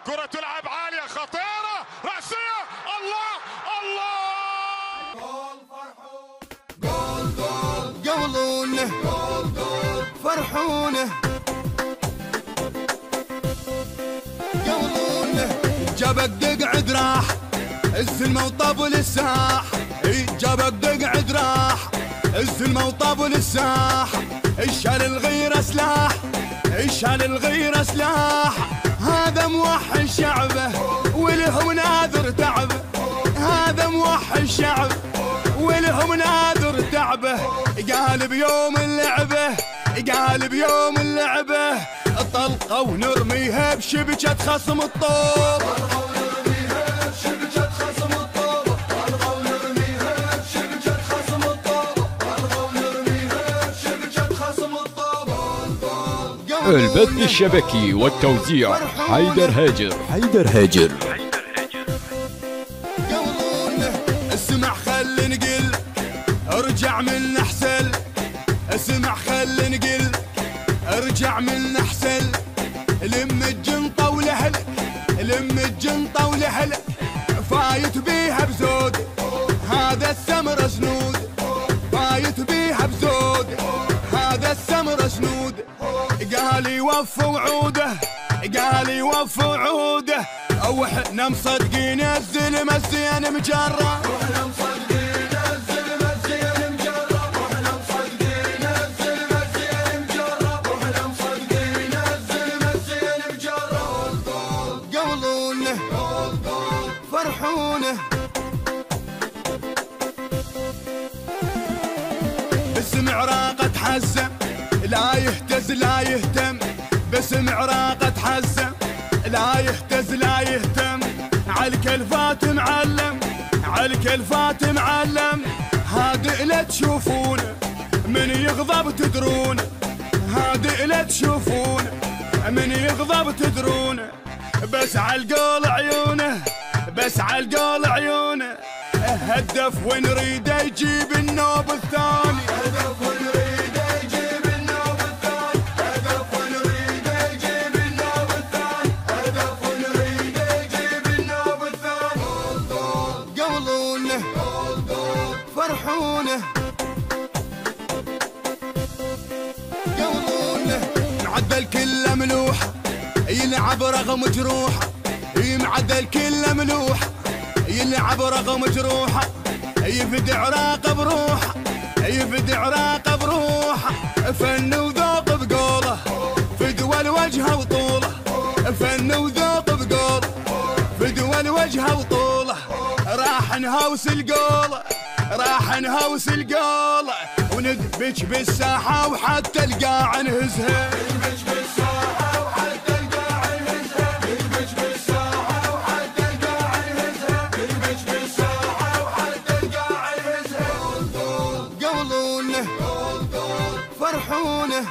كرة تلعب عالية خطيرة رأسية. الله الله جول جول قولونه جول جول فرحونه قولونه جابك دقعد راح الزلمة وطابل الساح. جابك دقعد راح الزلمة وطابل الساح. شال الغيرة سلاح شال الغيرة سلاح. هذا موحد شعبه ولهم ناذر تعبه. هذا موحد شعبه ولهم ناذر تعبه. قال بيوم اللعبه قال بيوم اللعبه طلقه ونرميها بشبكة خصم الطوب. البث الشبكي والتوزيع حيدر هاجر. حيدر هاجر. اسمع خل نقل ارجع من احسن. اسمع خل نقل ارجع من احسن. لم الجنطة ولهلك لم الجنطة ولهلك فايت بيها بزود. هذا السمر سنود فايت بيها بزود. هذا السمر سنود. قال يوفي وعوده قال يوفي وعوده. واحنا مصدقين الزلمة الزين مجرب. واحنا مصدقين الزلمة الزين مجرب. واحنا مصدقين الزلمة الزين مجرب. واحنا مصدقين الزلمة الزين مجرب. قولونه فرحونه باسم عراقة حزة لا يهتز لا يهتم. باسم عراقة حزة لا يهتز لا يهتم. عالكلفات معلم عالكلفات معلم. هادئ لا تشوفونه من يغضب تدرونه. هادئ لا تشوفونه من يغضب تدرونه. بس عالقول عيونه بس عالقول عيونه. هدف ونريد يجيب النوب الثاني. هدف ونريد يجيب النوب الثاني. هدف ونريد يجيب النوب الثاني. هدف ونريد يجيب النوب الثاني. قولونه فرحونه قولونه. معدل كله ملوحه يلعب رغم جروحه. معدل كله ملوحه يلعب رغم جروحه. يفدي عراقه بروحه يفدي عراقه بروحه. فن وذوق بقوله فدوى الوجه وطوله. فن وذوق بقوله فدوى الوجه وطوله. راح نهوس القوله راح نهوس القوله. وندبج بالساحه وحتى القاع نهزها. فرحونه